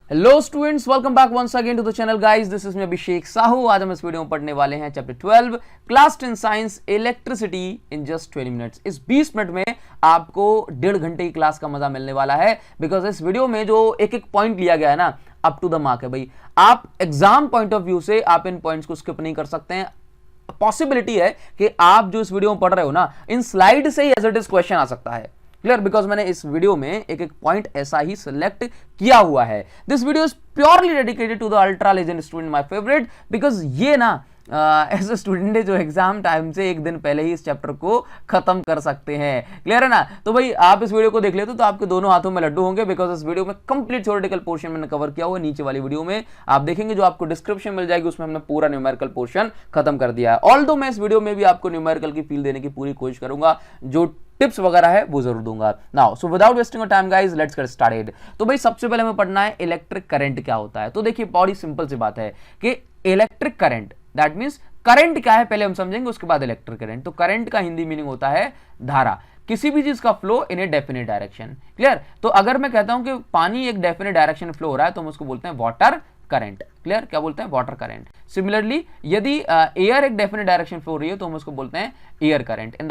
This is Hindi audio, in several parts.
Hello students, welcome back once again to the channel guys. This is me Abhishek Sahu. आज हम इस वीडियो में पढ़ने वाले हैं chapter 12 class 10 science electricity in just 20 minutes. इस 20 मिनट में आपको 1.5 घंटे की क्लास का मजा मिलने वाला है, बिकॉज इस वीडियो में जो एक एक पॉइंट लिया गया है ना, अप टू द मार्क है भाई। आप एग्जाम पॉइंट ऑफ व्यू से आप इन पॉइंट्स को स्किप नहीं कर सकते हैं। पॉसिबिलिटी है कि आप जो इस वीडियो में पढ़ रहे हो ना, इन स्लाइड से ही एज इट इज क्वेश्चन आ सकता है। क्लियर? बिकॉज मैंने इस वीडियो में एक एक पॉइंट ऐसा ही सिलेक्ट किया हुआ है। This video is purely dedicated to the ultra legend student, my favourite, because ये ना ऐसे स्टूडेंट है जो एग्जाम टाइम से एक दिन पहले ही इस चैप्टर को खत्म कर सकते हैं। क्लियर है ना? तो भाई आप इस वीडियो को देख लेते तो आपके दोनों हाथों में लड्डू होंगे, बिकॉज इस वीडियो में कंप्लीट थ्योरेटिकल पोर्शन मैंने कवर किया हुआ है। नीचे वाली वीडियो में आप देखेंगे, जो आपको डिस्क्रिप्शन मिल जाएगी, उसमें हमने पूरा न्यूमेरिकल पोर्शन खत्म कर दिया है। ऑल्दो मैं इस वीडियो में भी आपको न्यूमेरिकल की फील देने की पूरी कोशिश करूंगा, जो टिप्स वगैरह है वो जरूर दूंगा। Now so without wasting of time guys, let's get started. तो भाई सबसे पहले हमें पढ़ना है इलेक्ट्रिक करंट क्या होता है। तो देखिए बड़ी सिंपल सी बात है कि electric current that means current क्या है पहले हम समझेंगे, उसके बाद इलेक्ट्रिक करंट। तो करंट का हिंदी मीनिंग होता है धारा, किसी भी चीज का flow in a definite direction. Clear? तो अगर मैं कहता हूं कि पानी एक डेफिनेट डायरेक्शन में फ्लो हो रहा है तो हम उसको बोलते हैं वाटर करंट। क्लियर? क्या बोलते हैं? Water current. सिमिलरली यदि एयर एक डेफिनेट डायरेक्शन फ्लो हो रही है तो हम उसको बोलते हैं air current. In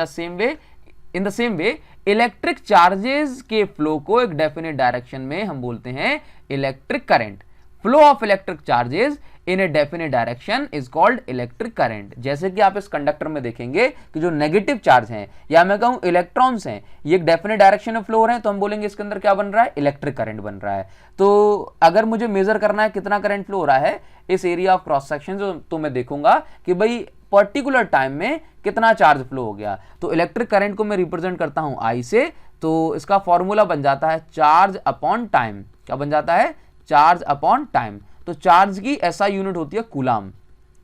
the same way electric charges के फ्लो को एक डेफिनेट डायरेक्शन में हम बोलते हैं electric current. Flow of electric charges in a definite direction is called electric current. जैसे कि आप इस कंडक्टर में देखेंगे कि जो नेगेटिव चार्ज हैं या मैं कहूं इलेक्ट्रॉन्स हैं, ये एक डेफिनेट डायरेक्शन में फ्लो हो रहे हैं, तो हम बोलेंगे इसके अंदर क्या बन रहा है? इलेक्ट्रिक करंट बन रहा है। तो अगर मुझे मेजर करना है कितना करंट फ्लो हो रहा है इस एरिया ऑफ क्रॉस सेक्शन, तो मैं देखूंगा कि भाई पर्टिकुलर टाइम में कितना चार्ज फ्लो हो गया। तो इलेक्ट्रिक करंट को मैं रिप्रेजेंट करता हूं आई से, तो इसका फॉर्मूला बन जाता है चार्ज अपॉन टाइम। क्या बन जाता है? Charge upon time. तो चार्ज की ऐसा यूनिट होती है कूलाम।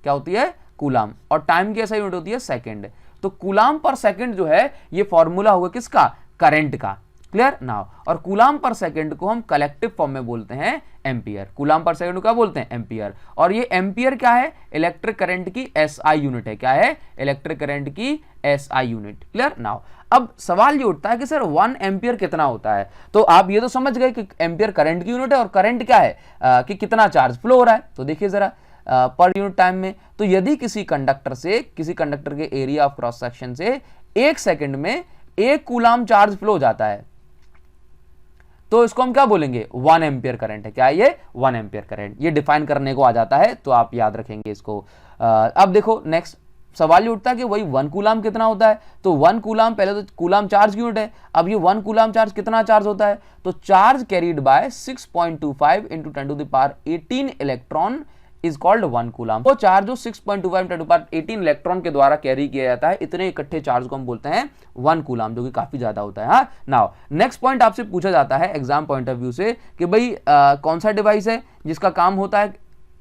क्या होती है? कूलाम। और टाइम की ऐसा यूनिट होती है सेकंड। तो कूलाम पर सेकंड जो है ये फॉर्मूला होगा किसका? करंट का। क्लियर? नाउ और कूलाम पर सेकंड को हम कलेक्टिव फॉर्म में बोलते हैं एम्पियर। कूलाम पर सेकंड को क्या बोलते हैं? एम्पियर। और ये एम्पियर क्या है? इलेक्ट्रिक करंट की एसआई यूनिट है। क्या है? इलेक्ट्रिक करंट की एसआई यूनिट। क्लियर? नाउ अब सवाल ये उठता है कि सर 1 एम्पियर कितना होता है। तो आप ये तो समझ गए कि एम्पियर करंट की यूनिट है और करंट क्या है कि कितना चार्ज फ्लो हो रहा है। तो देखिए जरा पर यूनिट टाइम में, तो यदि किसी कंडक्टर के एरिया ऑफ क्रॉस सेक्शन से 1 सेकंड में 1 कूलाम चार्ज फ्लो हो जाता है, तो इसको हम क्या बोलेंगे? 1 एम्पियर करंट है। क्या है ये? 1 एम्पियर करंट। ये डिफाइन करने को आ जाता है, तो आप याद रखेंगे इसको। अब देखो नेक्स्ट सवाल ये उठता है कि वही 1 कूलाम कितना होता है। तो 1 कूलाम, पहले तो कूलाम चार्ज की यूनिट है। अब ये 1 कूलाम चार्ज कितना चार्ज होता है? तो charge carried by 6.25 into 10 to the power 18 electron is called 1 coulomb. वो चार्ज जो 6.25 10 टू द पावर 18 इलेक्ट्रॉन के द्वारा कैरी किया जाता है, इतने इकट्ठे चार्ज को हम बोलते हैं 1 कूलाम, जो कि काफी ज्यादा होता है। हाँ, नाउ नेक्स्ट पॉइंट आपसे पूछा जाता है एग्जाम पॉइंट ऑफ व्यू से कि भाई कौन सा डिवाइस है जिसका काम होता है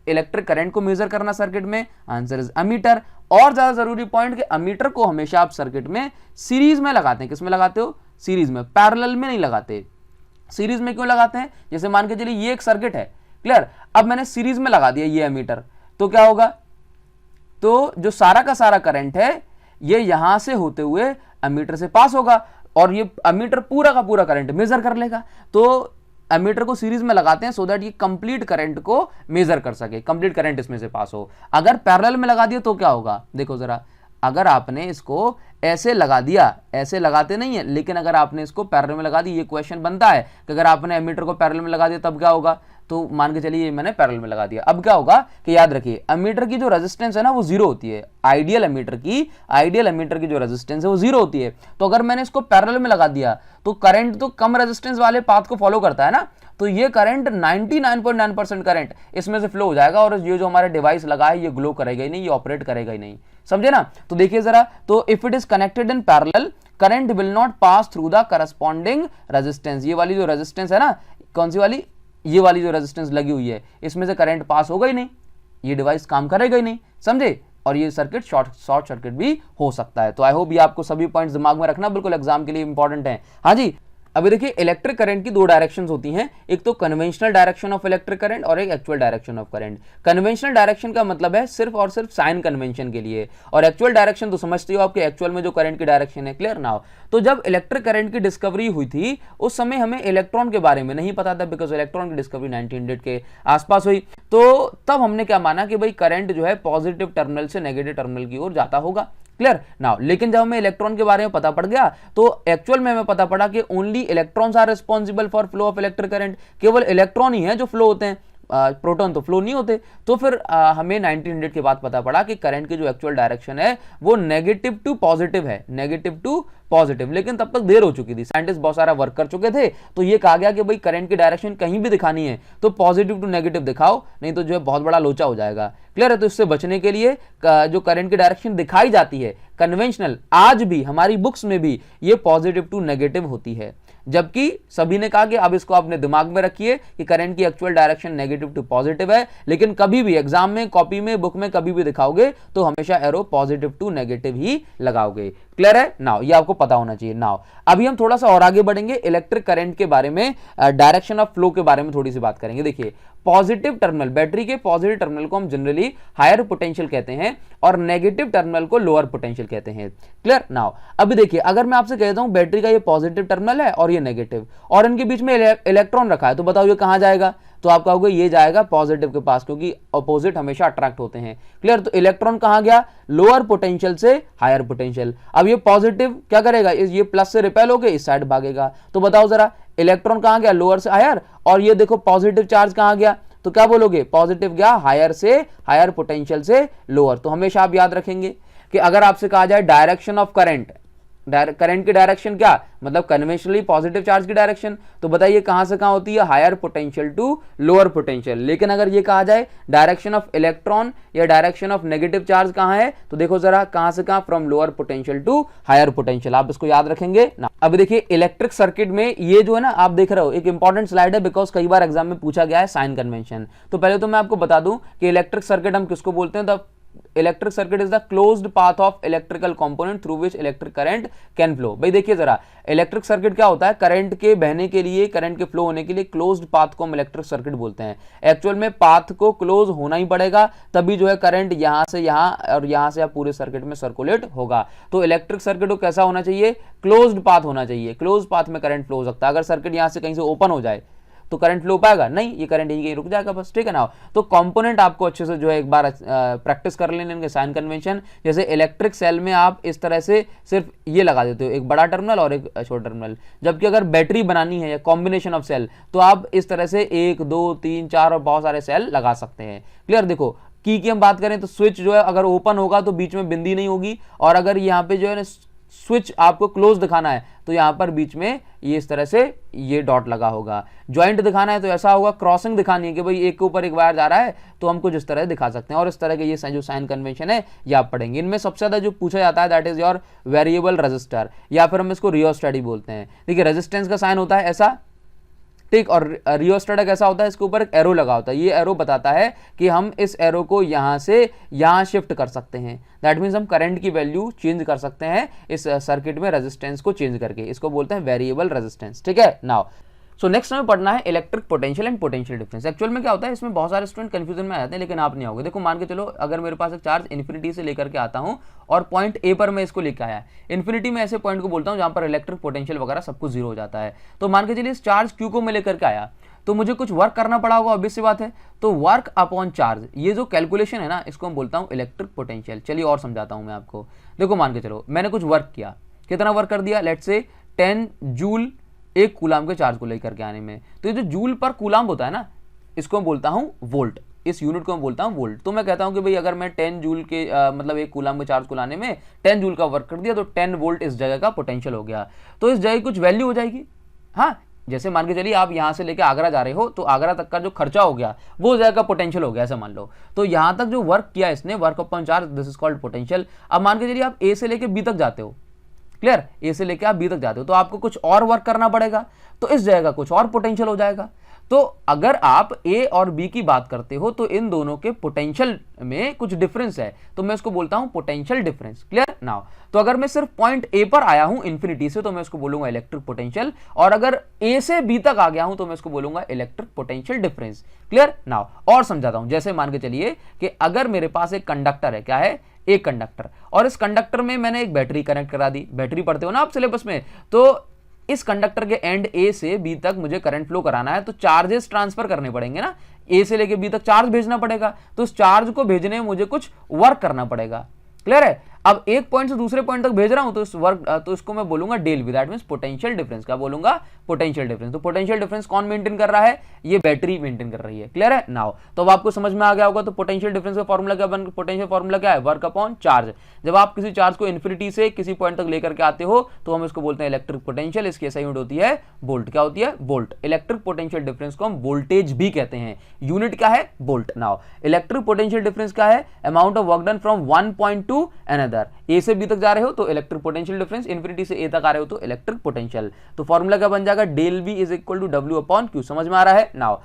इलेक्ट्रिक करंट को मेजर करना सर्किट में? Answer is ammeter. और ज्यादा जरूरी पॉइंट कि अमीटर को हमेशा आप सर्किट में सीरीज में लगाते हैं। किसमें लगाते हो? सीरीज में, पैरेलल में नहीं लगाते। सीरीज में क्यों लगाते हैं? जैसे मान के चलिए ये एक सर्किट है। क्लियर? अब मैंने सीरीज में लगा दिया ये अमीटर, तो क्या होगा? तो जो सारा का सारा करंट है ये यहां से होते हुए अमीटर से पास होगा और ये अमीटर पूरा का पूरा करंट मेजर कर लेगा। तो अमीटर को सीरीज में लगाते हैं सो दैट ये कंप्लीट करंट को मेजर कर सके, कंप्लीट करंट इसमें से पास हो। अगर पैरेलल में लगा दिया तो क्या होगा? देखो जरा, अगर आपने इसको ऐसे लगा दिया, ऐसे लगाते नहीं है, लेकिन अगर आपने इसको पैरेलल में लगा दी, ये क्वेश्चन बनता है कि अगर आपने एमीटर को पैरेलल में लगा दिया तब क्या होगा? तो मान के चलिए मैंने पैरेलल में लगा दिया, अब क्या होगा कि याद रखिए एमीटर की जो रेजिस्टेंस है ना वो जीरो होती है। आइडियल एमीटर की जो रेजिस्टेंस है वो जीरो होती है। तो अगर मैंने इसको पैरेलल में लगा दिया तो करंट तो कम रेजिस्टेंस वाले पाथ को फॉलो करता है ना, तो ये करंट 99.9% करंट इसमें से फ्लो हो जाएगा और ये जो हमारे डिवाइस लगा है ये ग्लो करेगा ही नहीं, ये ऑपरेट करेगा ही नहीं। समझे ना? तो देखिए जरा, तो if it is connected in parallel current will not pass through the corresponding resistance. ये वाली जो रेजिस्टेंस है ना, कौन सी वाली? ये वाली जो रेजिस्टेंस लगी हुई है, इसमें से करंट पास होगा ही नहीं, ये डिवाइस काम करेगा ही नहीं। समझे? और ये सर्किट शॉर्ट सर्किट भी हो सकता है। तो आई होप ये आपको सभी पॉइंट्स दिमाग में रखना बिल्कुल एग्जाम के लिए इंपॉर्टेंट है। हाँ जी, अभी देखिए इलेक्ट्रिक करंट की दो डायरेक्शंस होती हैं, एक तो conventional direction of electric current और एक actual direction of current. Conventional direction का मतलब है सिर्फ और सिर्फ साइन कन्वेंशन के लिए, और एक्चुअल डायरेक्शन तो समझते हो आपके एक्चुअल में जो करंट की डायरेक्शन है। Clear now? तो जब इलेक्ट्रिक करंट की डिस्कवरी हुई थी उस समय हमें इलेक्ट्रॉन के बारे में नहीं पता था, बिकॉज इलेक्ट्रॉन की डिस्कवरी 1900 के आसपास हुई। तो तब हमने क्या माना कि भाई करंट जो है पॉजिटिव टर्मिनल से नेगेटिव टर्मिनल की ओर जाता होगा। Clear now? लेकिन जब हमें इलेक्ट्रॉन के बारे में पता पड़ गया तो एक्चुअल में हमें पता पड़ा कि only electrons are responsible for flow of electric current. केवल इलेक्ट्रॉन ही है जो फ्लो होते हैं, प्रोटॉन तो फ्लो नहीं होते। तो फिर हमें 1900 के बाद पता पड़ा कि करंट की जो एक्चुअल डायरेक्शन है वो नेगेटिव टू पॉजिटिव है, नेगेटिव टू पॉजिटिव। लेकिन तब तक देर हो चुकी थी, साइंटिस्ट बहुत सारा वर्क कर चुके थे, तो ये कहा गया कि भाई करंट की डायरेक्शन कहीं भी दिखानी है तो पॉजिटिव टू नेगेटिव दिखाओ, नहीं तो जो है बहुत बड़ा लोचा हो जाएगा। क्लियर है? तो इससे बचने के लिए जो करंट की डायरेक्शन दिखाई जाती है कन्वेंशनल, आज भी हमारी बुक्स में भी ये पॉजिटिव टू नेगेटिव होती है। जबकि सभी ने कहा कि अब इसको अपने दिमाग में रखिए कि करंट की actual direction negative to positive है, लेकिन कभी भी एग्जाम में, कॉपी में, बुक में कभी भी दिखाओगे तो हमेशा एरो पॉजिटिव टू नेगेटिव ही लगाओगे। क्लियर है? नाउ ये आपको पता होना चाहिए। नाउ अभी हम थोड़ा सा और आगे बढ़ेंगे, इलेक्ट्रिक करंट के बारे में, डायरेक्शन ऑफ फ्लो के बारे में थोड़ी सी बात करेंगे। देखिए पॉजिटिव टर्मिनल, बैटरी के पॉजिटिव टर्मिनल को हम जनरली हायर पोटेंशियल कहते हैं और नेगेटिव टर्मिनल को लोअर पोटेंशियल कहते हैं। क्लियर? नाउ अभी देखिए अगर मैं आपसे कहता हूं बैटरी का ये पॉजिटिव टर्मिनल है और ये नेगेटिव, और इनके बीच में इलेक्ट्रॉन रखा है, तो बताओ ये कहां जाएगा? तो आप कहोगे ये जाएगा पॉजिटिव के पास, क्योंकि अपोजिट हमेशा अट्रैक्ट होते हैं। क्लियर? तो इलेक्ट्रॉन कहां गया? लोअर पोटेंशियल से हायर पोटेंशियल। अब ये पॉजिटिव क्या करेगा? ये प्लस से रिपेल होके इस साइड भागेगा। तो बताओ जरा इलेक्ट्रॉन कहां गया? लोअर से हायर। और ये देखो पॉजिटिव चार्ज कहां गया? तो क्या बोलोगे? पॉजिटिव गया हायर से, हायर पोटेंशियल से लोअर। तो हमेशा आप याद रखेंगे कि अगर आपसे कहा जाए डायरेक्शन ऑफ करंट, करंट की डायरेक्शन क्या मतलब कन्वेंशनली पॉजिटिव चार्ज की डायरेक्शन, तो बताइए कहां से कहां होती है? Higher potential to lower potential. लेकिन अगर ये कहा जाए डायरेक्शन ऑफ इलेक्ट्रॉन या डायरेक्शन ऑफ नेगेटिव चार्ज कहां है, तो देखो जरा कहां से कहां? From lower potential to higher potential. आप इसको याद रखेंगे ना। अब देखिए इलेक्ट्रिक सर्किट में ये जो है ना, आप देख रहे हो एक इंपॉर्टेंट स्लाइड है, बिकॉज कई बार एग्जाम में पूछा गया है साइन कन्वेंशन। तो पहले तो मैं आपको बता दूं कि इलेक्ट्रिक सर्किट हम किसको बोलते हैं? Electric circuit is the closed path of electrical component through which electric current can flow. भाई देखिए जरा इलेक्ट्रिक सर्किट क्या होता है? करंट के बहने के लिए, करंट के फ्लो होने के लिए क्लोज्ड पाथ को हम इलेक्ट्रिक सर्किट बोलते हैं। एक्चुअल में पाथ को क्लोज होना ही पड़ेगा, तभी जो है करंट यहां से यहां और यहां से पूरे सर्किट में सर्कुलेट होगा। तो इलेक्ट्रिक सर्किट को कैसा होना चाहिए? क्लोज्ड पाथ होना चाहिए। क्लोज पाथ में करंट फ्लो हो सकता है। अगर सर्किट यहां से कहीं से ओपन हो जाए तो करंट फ्लो पाएगा नहीं, ये करंट यहीं रुक जाएगा बस। ठीक है ना? तो कंपोनेंट आपको अच्छे से जो है एक बार प्रैक्टिस कर लेने इनके साइन कन्वेंशन। जैसे इलेक्ट्रिक सेल में आप इस तरह से सिर्फ ये लगा देते हो, एक बड़ा टर्मिनल और एक छोटा टर्मिनल। जबकि अगर बैटरी बनानी है या कॉम्बिनेशन ऑफ सेल, तो आप इस तरह से 1 2 3 4 और बहुत सारे सेल लगा सकते हैं। क्लियर? देखो की हम बात करें तो स्विच जो है अगर ओपन होगा तो बीच में बिंदी नहीं होगी, और अगर यहाँ पे जो है स्विच आपको क्लोज दिखाना है तो यहां पर बीच में ये इस तरह से ये डॉट लगा होगा। ज्वाइंट दिखाना है तो ऐसा होगा, क्रॉसिंग दिखानी है कि भाई एक के ऊपर एक वायर जा रहा है तो हम कुछ इस तरह दिखा सकते हैं। और इस तरह के ये जो साइन कन्वेंशन है ये आप पढ़ेंगे। इनमें सबसे ज्यादा जो पूछा जाता है that is your variable resistor, या फिर हम इसको रियोस्टेट बोलते हैं। देखिए रेजिस्टेंस का साइन होता है ऐसा, ठीक, और रियोस्टेट कैसा होता है? इसके ऊपर एक एरो लगा होता है। ये एरो बताता है कि हम इस एरो को यहां से यहां शिफ्ट कर सकते हैं। दैट मीन्स हम करंट की वैल्यू चेंज कर सकते हैं इस सर्किट में रेजिस्टेंस को चेंज करके। इसको बोलते हैं वेरिएबल रेजिस्टेंस। ठीक है? नाउ सो नेक्स्ट हमें पढ़ना है electric potential and potential difference. Actual में क्या होता है, इसमें बहुत सारे स्टूडेंट कंफ्यूजन में आ जाते हैं, लेकिन आप नहीं आओगे। देखो मान के चलो अगर मेरे पास एक चार्ज इन्फिनिटी से लेकर के आता हूं और पॉइंट ए पर मैं इसको लेकर आया। इन्फिनिटी में ऐसे पॉइंट को बोलता हूं जहां पर इलेक्ट्रिक पोटेंशियल वगैरह सब कुछ जीरो हो जाता है। तो मान के चलिए इस चार्ज क्यू को मैं लेकर के आया, तो मुझे कुछ वर्क करना पड़ा होगा, ऑब्वियस सी बात है। तो वर्क अपॉन चार्ज, ये जो कैलकुलेशन है ना, इसको मैं बोलता हूं इलेक्ट्रिक पोटेंशियल। चलिए और समझाता हूं मैं आपको। देखो मान के चलो मैंने कुछ वर्क किया, कितना वर्क कर दिया? लेट्स से 10 जूल एक कूलाम के चार्ज को लेकर के आने में। तो ये जो जूल पर कूलाम होता है ना, इसको मैं बोलता हूं वोल्ट। इस यूनिट को मैं बोलता हूं वोल्ट। तो मैं कहता हूं कि भाई अगर मैं 10 जूल के मतलब एक कूलाम के चार्ज को लाने में 10 जूल का वर्क कर दिया तो 10 वोल्ट इस जगह का पोटेंशियल हो गया। तो इस जगह कुछ वैल्यू हो जाएगी। हाँ, जैसे मान के चलिए आप यहां से लेके आगरा जा रहे हो, तो आगरा तक का जो खर्चा हो गया वो जगह का पोटेंशियल हो गया, ऐसा मान लो। तो यहां तक जो वर्क किया इसने, work upon charge, this is called potential. अब मान के चलिए आप ए से लेके बी तक जाते हो। क्लियर? ए से लेके आप बी तक जाते हो तो आपको कुछ और वर्क करना पड़ेगा, तो इस जगह का कुछ और पोटेंशियल हो जाएगा। तो अगर आप ए और बी की बात करते हो तो इन दोनों के पोटेंशियल में कुछ डिफरेंस है, तो मैं इसको बोलता हूं पोटेंशियल डिफरेंस। क्लियर नाउ, तो अगर मैं सिर्फ पॉइंट ए पर आया हूं इन्फिनिटी से तो मैं इसको बोलूंगा इलेक्ट्रिक पोटेंशियल, और अगर ए से बी तक आ गया हूं तो मैं इसको बोलूंगा electric potential difference. Clear now, और समझाता हूं। जैसे मान के चलिए कि अगर मेरे पास एक कंडक्टर है, क्या है, एक कंडक्टर, और इस कंडक्टर में मैंने एक बैटरी कनेक्ट करा दी। बैटरी पढ़ते हो ना आप सिलेबस में, तो इस कंडक्टर के एंड ए से बी तक मुझे करंट फ्लो कराना है, तो चार्जेस ट्रांसफर करने पड़ेंगे ना, ए से लेके बी तक चार्ज भेजना पड़ेगा, तो उस चार्ज को भेजने में मुझे कुछ वर्क करना पड़ेगा। क्लियर है? अब एक पॉइंट से दूसरे पॉइंट तक भेज रहा हूं तो इस वर्क, तो इसको मैं बोलूंगा del V, that means potential difference. क्या बोलूंगा? Potential difference. तो पोटेंशियल डिफरेंस कौन मेंटेन कर रहा है? ये बैटरी मेंटेन कर रही है। क्लियर है? नाउ तो अब आपको समझ में आ गया होगा। तो पोटेंशियल डिफरेंस का फॉर्मूला क्या बन, पोटेंशियल फॉर्मूला क्या है? Work upon charge. जब आप किसी चार्ज को इन्फिनिटी से किसी पॉइंट तक लेकर के आते हो तो हम इसको बोलते हैं इलेक्ट्रिक पोटेंशियल। इसकी एसआई यूनिट होती है वोल्ट। क्या होती है? वोल्ट। इलेक्ट्रिक पोटेंशियल डिफरेंस को हम वोल्टेज भी कहते हैं, यूनिट क्या है? Volt. Now electric potential difference क्या है? Amount of work done from one point to another. A से बी तक जा रहे हो तो इलेक्ट्रिक पोटेंशियल डिफरेंस, इन्फिनिटी से ए तक आ रहे हो तो इलेक्ट्रिक पोटेंशियल। तो फॉर्मूला क्या बन जाएगा? Del V is equal to W upon Q. समझ में आ रहा है? नाउ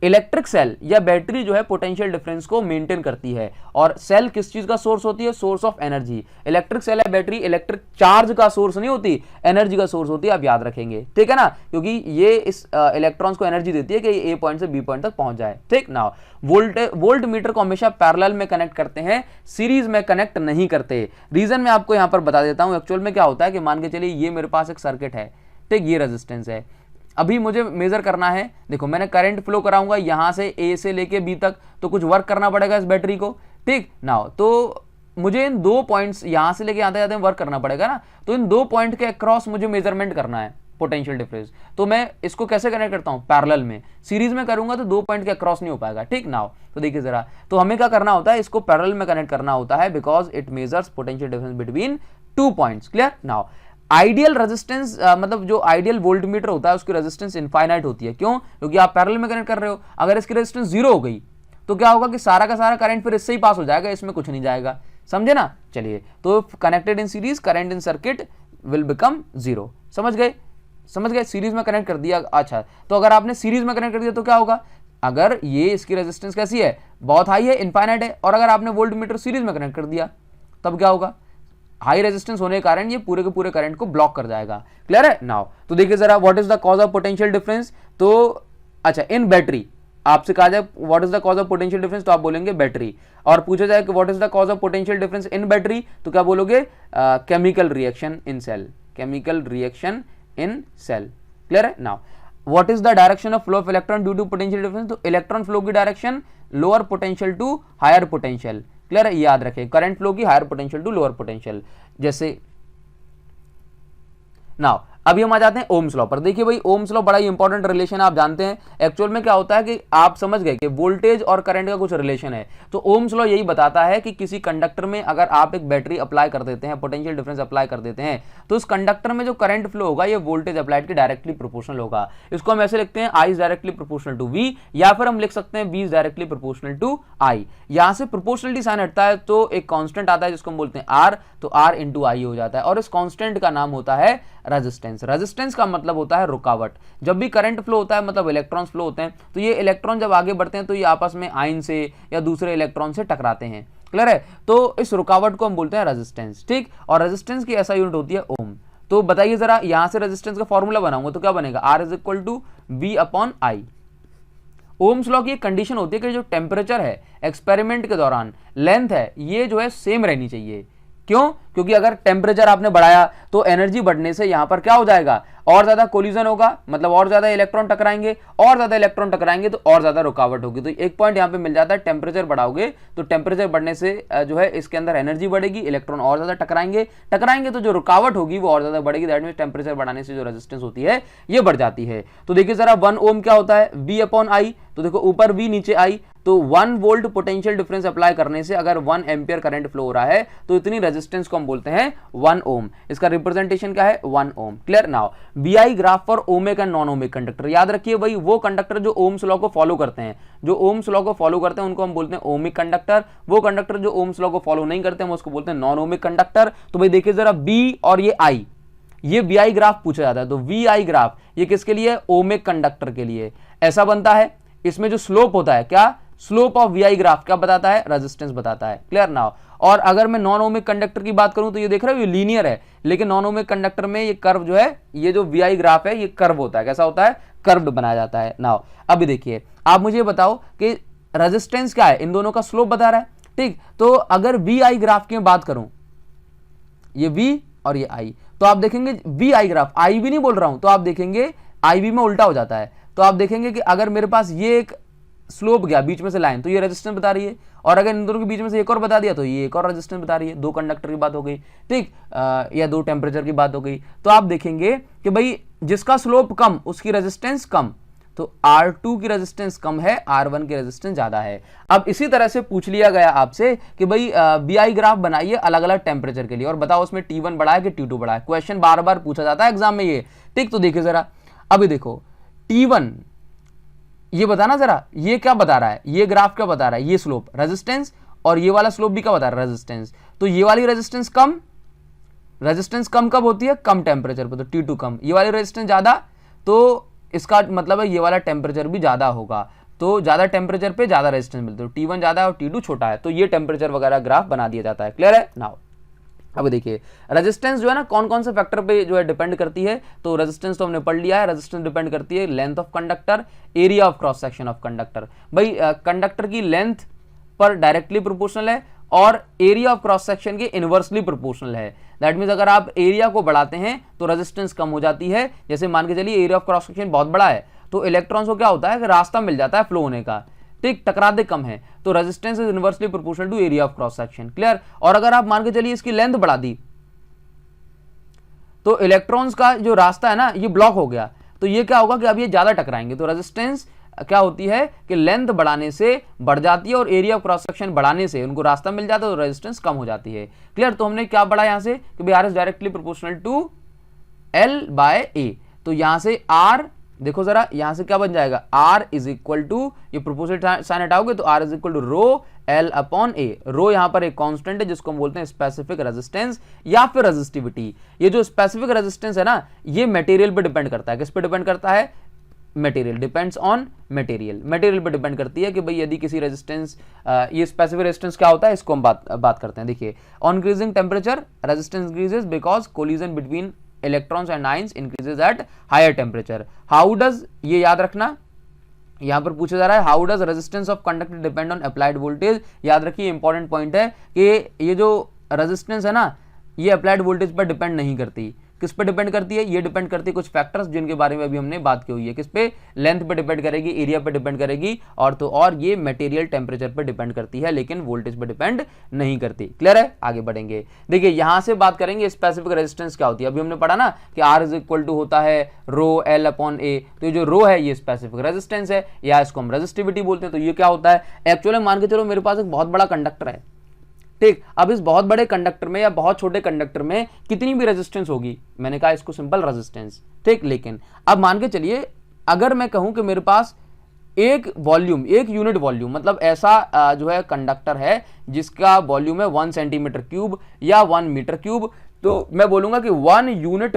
इलेक्ट्रिक सेल या बैटरी जो है पोटेंशियल डिफरेंस को मेंटेन करती है, और सेल किस चीज का सोर्स होती है? Source of energy. Electric cell या बैटरी इलेक्ट्रिक चार्ज का सोर्स नहीं होती, एनर्जी का सोर्स होती है। आप याद रखेंगे, ठीक है ना, क्योंकि ये इस इलेक्ट्रॉन्स को एनर्जी देती है कि ए पॉइंट से बी पॉइंट तक पहुंच जाए। ठीक ना, वोल्ट मीटर को हमेशा पैरेलल में कनेक्ट करते हैं, सीरीज में कनेक्ट नहीं करते। रीजन मैं आपको यहां पर बता देता हूं। एक्चुअल में क्या होता है कि मान के चलिए ये मेरे पास एक सर्किट है, ठीक, ये रेजिस्टेंस है। अभी मुझे मेजर करना है, देखो मैंने करंट फ्लो कराऊंगा यहां से ए से लेके बी तक, तो कुछ वर्क करना पड़ेगा इस बैटरी को। ठीक ना, तो मुझे इन दो पॉइंट्स यहां से लेके आते जाते वर्क करना पड़ेगा ना, तो इन दो पॉइंट के अक्रॉस मुझे मेजरमेंट करना है पोटेंशियल डिफरेंस। तो मैं इसको कैसे कनेक्ट करता हूं? पैरेलल में। सीरीज में करूंगा तो दो पॉइंट के अक्रॉस नहीं हो पाएगा। ठीक ना, तो देखिए जरा, तो हमें क्या करना होता है? इसको पैरेलल में कनेक्ट करना होता है, because it measures potential difference between two points. Clear now, ideal resistance मतलब जो आइडियल वोल्ट मीटर होता है उसकी रेजिस्टेंस इनफाइनाइट होती है। क्यों? क्योंकि आप पैरेलल में कनेक्ट कर रहे हो। अगर इसकी रेजिस्टेंस जीरो हो गई तो क्या होगा कि सारा का सारा करंट फिर इससे ही पास हो जाएगा, इसमें कुछ नहीं जाएगा। समझे ना? चलिए, तो connected in series current in circuit will become zero. समझ गए? समझ गए? सीरीज में कनेक्ट कर दिया। अच्छा, तो अगर आपने सीरीज में कनेक्ट कर दिया तो क्या होगा? अगर ये इसकी रेजिस्टेंस कैसी है? बहुत हाई है, इनफाइनाइट है, और अगर आपने वोल्ट मीटर सीरीज में कनेक्ट कर दिया तब क्या होगा? हाई रेजिस्टेंस होने के कारण ये पूरे के पूरे करंट को ब्लॉक कर जाएगा। क्लियर है? नाउ तो देखिए जरा, what is the cause of potential difference. तो अच्छा, इन बैटरी आपसे कहा जाए what is the cause of potential difference, तो आप बोलेंगे बैटरी। और पूछा जाए कि what is the cause of potential difference in battery, तो क्या बोलोगे? Chemical reaction in cell. Chemical reaction in cell. Clear है? Now what is the direction of flow of electron due to potential difference, तो इलेक्ट्रॉन फ्लो की direction lower potential to higher potential. Clear है? याद रखें, करंट फ्लो की higher potential to lower potential. जैसे नाउ अभी हम आ जाते हैं ओम्स लॉ पर। देखिए भाई, ओम्स लॉ बड़ा ही इंपॉर्टेंट रिलेशन है, आप जानते हैं। एक्चुअल में क्या होता है कि आप समझ गए कि वोल्टेज और करंट का कुछ रिलेशन है। तो ओम्स लॉ यही बताता है कि किसी कंडक्टर में अगर आप एक बैटरी अप्लाई कर देते हैं, पोटेंशियल डिफरेंस अप्लाई कर देते हैं, तो उस कंडक्टर में जो करंट फ्लो होगा ये वोल्टेज अप्लाइड के डायरेक्टली प्रोपोर्शनल होगा। इसको हम ऐसे लिखते हैं I is directly proportional to V, या फिर हम लिख सकते हैं V is directly proportional to I। यहां से प्रोपोर्शनलिटी साइन हटता है तो एक कांस्टेंट आता है जिसको हम बोलते हैं R, तो R इंटू I हो जाता है, और इस कांस्टेंट का नाम होता है रेजिस्टेंस। रेजिस्टेंस का मतलब होता है रुकावट। जब भी करंट फ्लो होता है मतलब इलेक्ट्रॉन्स फ्लो होते हैं, तो ये इलेक्ट्रॉन जब आगे बढ़ते हैं तो ये आपस में आयन से या दूसरे इलेक्ट्रॉन से टकराते हैं। क्लियर है? तो इस रुकावट को हम बोलते हैं रेजिस्टेंस। ठीक, और रेजिस्टेंस की ऐसा यूनिट होती है ओम। तो बताइए जरा, यहां से रेजिस्टेंस का फॉर्मूला बनाऊंगा तो क्या बनेगा? R is equal to V upon I। Ohm's law की एक कंडीशन होती है कि जो टेम्परेचर है एक्सपेरिमेंट के दौरान, लेंथ है, ये जो है सेम रहनी चाहिए। क्यों? क्योंकि अगर टेम्परेचर आपने बढ़ाया तो एनर्जी बढ़ने से यहां पर क्या हो जाएगा? और ज्यादा कोलिजन होगा, मतलब और ज्यादा इलेक्ट्रॉन टकराएंगे, और ज्यादा इलेक्ट्रॉन टकराएंगे तो और ज्यादा रुकावट होगी। तो एक पॉइंट यहां पे मिल जाता है, टेम्परेचर बढ़ाओगे तो टेम्परेचर बढ़ने से जो है इसके अंदर एनर्जी बढ़ेगी, इलेक्ट्रॉन और ज्यादा टकराएंगे तो जो रुकावट होगी वो और ज्यादा बढ़ेगी। दैट मींस टेम्परेचर बढ़ाने से जो रेजिस्टेंस होती है ये बढ़ जाती है। तो देखिए जरा, 1 ओम क्या होता है? V upon I। तो देखो ऊपर V नीचे I, तो 1 वोल्ट पोटेंशियल डिफरेंस अप्लाई करने से अगर 1 एम्पियर करंट फ्लो हो रहा है तो इतनी रेजिस्टेंस को हम बोलते हैं 1 ओम। इसका रिप्रेजेंटेशन क्या है? 1 ohm. Clear? Now BI graph for ohmic and non ohmic conductor. याद रखिए भाई, वो कंडक्टर जो ओम्स लॉ को फॉलो करते हैं, जो ओम्स लॉ को फॉलो करते हैं उनको हम बोलते हैं ओमिक कंडक्टर। वो कंडक्टर जो ओम्स लॉ को फॉलो नहीं करते हैं उसको बोलते हैं नॉन ओमिक कंडक्टर। तो भाई देखिए जरा, B और ये I, ये VI ग्राफ पूछा जाता है। तो VI ग्राफ ये किसके लिए? ओमिक कंडक्टर के लिए। ऐसा बनता है। इसमें जो स्लोप होता है, क्या slope of V I graph क्या बताता है, रेजिस्टेंस बताता है। Clear now. और अगर मैं नॉन ओमिक कंडक्टर की बात करूं तो ये देख रहे हो ये लीनियर है, लेकिन नॉन ओमिक कंडक्टर में ये कर्व जो है, ये जो वी आई ग्राफ है ये कर्व होता है। कैसा होता है, कर्व्ड बनाया जाता है। नाउ अभी देखिए, आप मुझे बताओ कि रेजिस्टेंस क्या है, इन दोनों का स्लोप बता रहा है। ठीक, तो अगर वी आई ग्राफ की बात करूं, ये V और ये I, तो आप देखेंगे वी आई ग्राफ, आई भी नहीं बोल रहा हूं, तो आप देखेंगे आई भी में उल्टा हो जाता है। तो आप देखेंगे कि अगर मेरे पास ये एक स्लोप गया बीच में से लाइन, तो ये रेजिस्टेंस बता रही है, और अगर इन दोनों के बीच में से एक और बता दिया तो ये एक और रेजिस्टेंस बता रही है। दो कंडक्टर की बात हो गई, ठीक, या दो टेम्परेचर की बात हो गई। तो आप देखेंगे कि भाई जिसका स्लोप कम उसकी रेजिस्टेंस कम, तो R2 की रेजिस्टेंस कम है, R1 की रेजिस्टेंस ज्यादा है। अब इसी तरह से पूछ लिया गया आपसे कि भाई BI ग्राफ बनाइए अलग अलग टेम्परेचर के लिए और बताओ उसमें T1 बड़ा है कि T2 बड़ा है। क्वेश्चन बार बार पूछा जाता है एग्जाम में ये, ठीक। तो देखिए जरा, अभी देखो T1 ये बताना जरा, ये क्या बता रहा है, ये ग्राफ क्या बता रहा है, ये स्लोप रेजिस्टेंस, और ये वाला स्लोप भी क्या बता रहा है, रेजिस्टेंस। तो ये वाली रेजिस्टेंस कम, रेजिस्टेंस कम कब होती है, कम टेम्परेचर पर, तो T2 कम। ये वाली रेजिस्टेंस ज्यादा, तो इसका मतलब है ये वाला टेम्परेचर भी ज्यादा होगा, तो ज्यादा टेम्परेचर पे ज्यादा रेजिस्टेंस मिलता है। T1 ज्यादा है और T2 छोटा है, तो ये टेम्परेचर वगैरह ग्राफ बना दिया जाता है। क्लियर है नाउ। अब देखिए रेजिस्टेंस जो है ना कौन कौन से फैक्टर पे जो है डिपेंड करती है, तो रेजिस्टेंस तो हमने पढ़ लिया है। रेजिस्टेंस डिपेंड करती है length of conductor, area of cross section of conductor. भाई कंडक्टर की लेंथ पर डायरेक्टली प्रोपोर्शनल है और एरिया ऑफ क्रॉस सेक्शन के इनवर्सली प्रोपोर्शनल है। दैट मींस अगर आप एरिया को बढ़ाते हैं तो रेजिस्टेंस कम हो जाती है। जैसे मान के चलिए एरिया ऑफ क्रॉस सेक्शन बहुत बड़ा है, तो इलेक्ट्रॉन्स को क्या होता है कि रास्ता मिल जाता है फ्लो होने का, ठीक, टकराते कम है, तो resistance is inversely proportional to area of cross section. Clear. और अगर आप मान के चलिए इसकी लेंथ बढ़ा दी तो इलेक्ट्रॉन्स का जो रास्ता है ना ये ब्लॉक हो गया, तो ये क्या होगा कि अब ये ज्यादा टकराएंगे। तो रेजिस्टेंस क्या होती है कि लेंथ बढ़ाने से बढ़ जाती है और एरिया ऑफ क्रॉस सेक्शन बढ़ाने से उनको रास्ता मिल जाता है, तो रेजिस्टेंस कम हो जाती है। क्लियर। तो हमने क्या पढ़ा यहां से कि भाई R is directly proportional to L by A, तो यहां से आर देखो जरा, यहां से क्या बन जाएगा, R इज इक्वल टू, ये प्रोपोर्शनल साइन हटाओगे तो R is equal to rho L upon A. Rho यहां पर एक कांस्टेंट है जिसको हम बोलते हैं स्पेसिफिक रेजिस्टेंस या फिर रेजिस्टिविटी। ये जो स्पेसिफिक रेजिस्टेंस है ना ये मटेरियल पे डिपेंड करता है। किस पे डिपेंड करता है, material, depends on material. Material पे डिपेंड करती है कि भाई यदि किसी रेजिस्टेंस, ये स्पेसिफिक रेजिस्टेंस क्या होता है इसको हम बात करते हैं। देखिए on increasing temperature resistance increases because collision between electrons and ions increases at higher temperature. How does, ये याद रखना, यहां पर पूछा जा रहा है how does resistance of conductor depend on applied voltage. याद रखिए इंपॉर्टेंट पॉइंट है कि ये जो रेजिस्टेंस है ना ये अप्लाइड वोल्टेज पर डिपेंड नहीं करती। किस पे डिपेंड करती है, ये डिपेंड करती है कुछ फैक्टर्स जिनके बारे में अभी हमने बात की हुई है। किस पे, लेंथ पे डिपेंड करेगी, एरिया पे डिपेंड करेगी, और तो और ये मटेरियल टेम्परेचर पे डिपेंड करती है, लेकिन वोल्टेज पे डिपेंड नहीं करती। क्लियर है, आगे बढ़ेंगे। देखिए यहां से बात करेंगे स्पेसिफिक रेजिस्टेंस क्या होती है। अभी हमने पढ़ा ना कि R इज इक्वल टू होता है रो L अपॉन ए, तो ये जो रो है ये स्पेसिफिक रेजिस्टेंस है या इसको हम रेजिस्टिविटी बोलते हैं। तो ये क्या होता है, एक्चुअली मान के चलो मेरे पास एक बहुत बड़ा कंडक्टर है, ठीक। अब इस बहुत बड़े कंडक्टर में या बहुत छोटे कंडक्टर में कितनी भी रेजिस्टेंस होगी, मैंने कहा इसको सिंपल रेजिस्टेंस, ठीक। लेकिन अब मान के चलिए अगर मैं कहूं कि मेरे पास एक वॉल्यूम, एक यूनिट वॉल्यूम, मतलब ऐसा जो है कंडक्टर है जिसका वॉल्यूम है 1 सेंटीमीटर क्यूब या 1 मीटर क्यूब, तो मैं बोलूंगा कि 1 यूनिट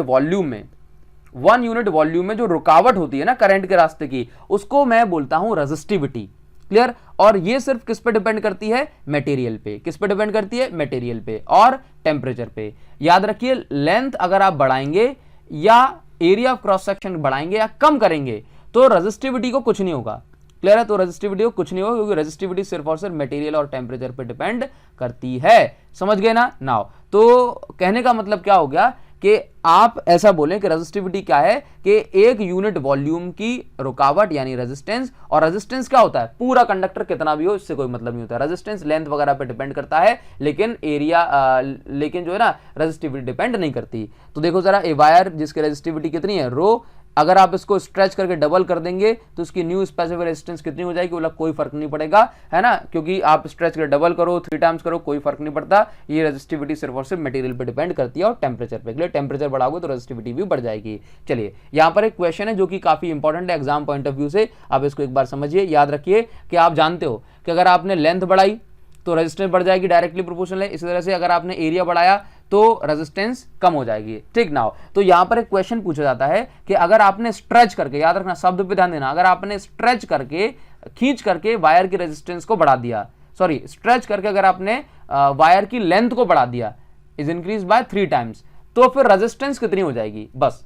वॉल्यूम में जो रुकावट होती है ना करंट के रास्ते की, उसको मैं बोलता हूं रेजिस्टिविटी। क्लियर। और ये सिर्फ किस पे डिपेंड करती है, मटेरियल पे। किस पे डिपेंड करती है, मटेरियल पे और टेम्परेचर पे। याद रखिए लेंथ अगर आप बढ़ाएंगे या एरिया ऑफ क्रॉस सेक्शन बढ़ाएंगे या कम करेंगे तो रेजिस्टिविटी को कुछ नहीं होगा। क्लियर है, तो रेजिस्टिविटी को कुछ नहीं होगा क्योंकि रेजिस्टिविटी सिर्फ और सिर्फ मटेरियल और टेम्परेचर पे डिपेंड करती है। समझ गए ना। नाउ तो कहने का मतलब क्या हो गया कि आप ऐसा बोलें कि रेजिस्टिविटी क्या है कि एक यूनिट वॉल्यूम की रुकावट यानी रेजिस्टेंस, और रेजिस्टेंस क्या होता है, पूरा कंडक्टर कितना भी हो इससे कोई मतलब नहीं होता। रेजिस्टेंस लेंथ वगैरह पे डिपेंड करता है लेकिन एरिया लेकिन जो है ना रेजिस्टिविटी डिपेंड नहीं करती। तो देखो जरा, ए वायर जिसकी रेजिस्टिविटी कितनी है, रो, अगर आप इसको स्ट्रेच करके डबल कर देंगे तो उसकी न्यू स्पेसिफिक रेजिस्टेंस कितनी हो जाएगी, मतलब कोई फर्क नहीं पड़ेगा, है ना, क्योंकि आप स्ट्रेच करके डबल करो 3 टाइम्स करो कोई फर्क नहीं पड़ता। ये रेजिस्टिविटी सिर्फ और सिर्फ मटेरियल पे डिपेंड करती है और टेम्परेचर पे। क्लियर, टेम्परेचर बढ़ाओगे तो रेजिस्टिविटी भी बढ़ जाएगी। चलिए यहाँ पर एक क्वेश्चन है जो कि काफी इंपॉर्टेंट है एग्जाम पॉइंट ऑफ व्यू से, आप इसको एक बार समझिए। याद रखिए कि आप जानते हो कि अगर आपने लेंथ बढ़ाई तो रेजिस्टेंस बढ़ जाएगी, डायरेक्टली प्रोपोर्शनल है। इसी तरह से अगर आपने एरिया बढ़ाया तो रेजिस्टेंस कम हो जाएगी। ठीक ना। तो यहां पर एक क्वेश्चन पूछा जाता है कि अगर आपने स्ट्रेच करके, याद रखना शब्द पे ध्यान देना, अगर आपने स्ट्रेच करके, खींच करके वायर की रेजिस्टेंस को बढ़ा दिया, सॉरी स्ट्रेच करके अगर आपने वायर की लेंथ को बढ़ा दिया, इज इंक्रीज बाय 3 टाइम्स, तो फिर रेजिस्टेंस कितनी हो जाएगी बस,